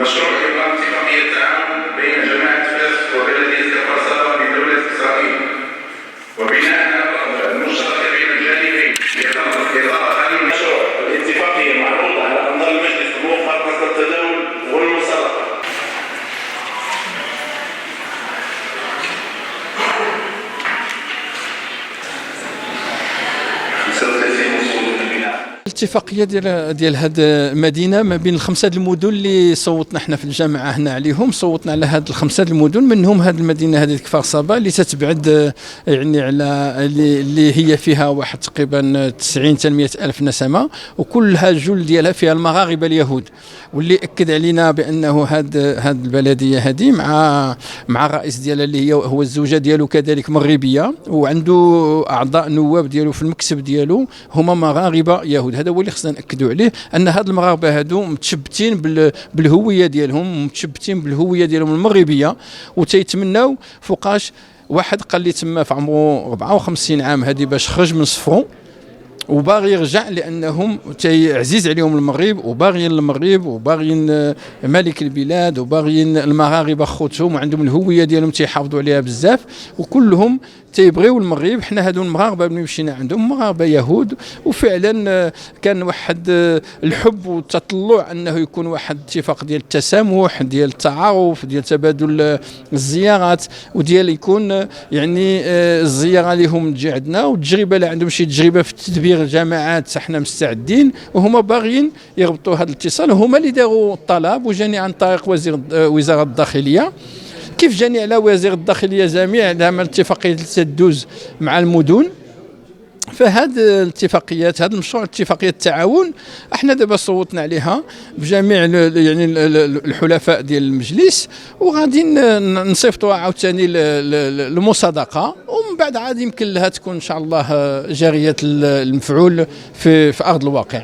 مشروع إبرام اتفاقية تعاون بين جامعة فاس وبلدية كفر سبا بدولة إسرائيل وبناء على المشترك بين الجانبين إضافة للمشروع. الاتفاقية معروضة على أنظار المجلس الموقر نص التداول والمصادقة. الاتفاقيه ديال هاد المدينه ما بين الخمسه المدن اللي صوتنا احنا في الجامعه هنا عليهم. صوتنا على هاد الخمسه المدن، منهم هاد المدينه هذه كفر سبا اللي تتبعد يعني على اللي هي فيها واحد تقريبا 90 حتى 100 الف نسمه، وكلها الجل ديالها فيها المغاربه اليهود. واللي اكد علينا بانه هاد البلديه هذه مع الرئيس ديالها اللي هو الزوجه ديالو كذلك مغربيه، وعنده اعضاء نواب ديالو في المكتب ديالو هما مغاربه يهود. هذا هو اللي خصنا ناكدوا عليه، ان هاد المغاربه هادو متشبتين بالهويه ديالهم، متشبتين بالهويه ديالهم المغربيه، وتيتمناو فوقاش واحد قال لي تما في عمره 54 عام هذه باش خرج من صفرو وباغي يرجع، لانهم عزيز عليهم المغرب وباغيين المغرب وباغيين ملك البلاد وباغيين المغاربه خوتهم وعندهم الهويه ديالهم تيحافظوا عليها بزاف، وكلهم تيبغيو المغرب. حنا هادو المغاربه ملي مشينا عندهم مغاربه يهود، وفعلا كان واحد الحب والتطلع انه يكون واحد اتفاق ديال التسامح، ديال التعارف، ديال تبادل الزيارات، وديال يكون يعني الزياره لهم تجي عندنا، والتجربه اللي عندهم شي تجربه في تدبير الجامعات احنا مستعدين، وهما باغيين يربطوا هذا الاتصال. هما اللي داروا الطلب وجاني عن طريق وزاره الداخليه، كيف جاني على وزير الداخليه جميع عمل اتفاقيه تدوز مع المدن. فهاد الاتفاقيات، هذا المشروع اتفاقيه التعاون احنا دابا صوتنا عليها بجميع يعني الحلفاء ديال المجلس، وغادي نصيفطوها عاوتاني المصادقه، ومن بعد عاد يمكن لها تكون ان شاء الله جاريه المفعول في ارض الواقع.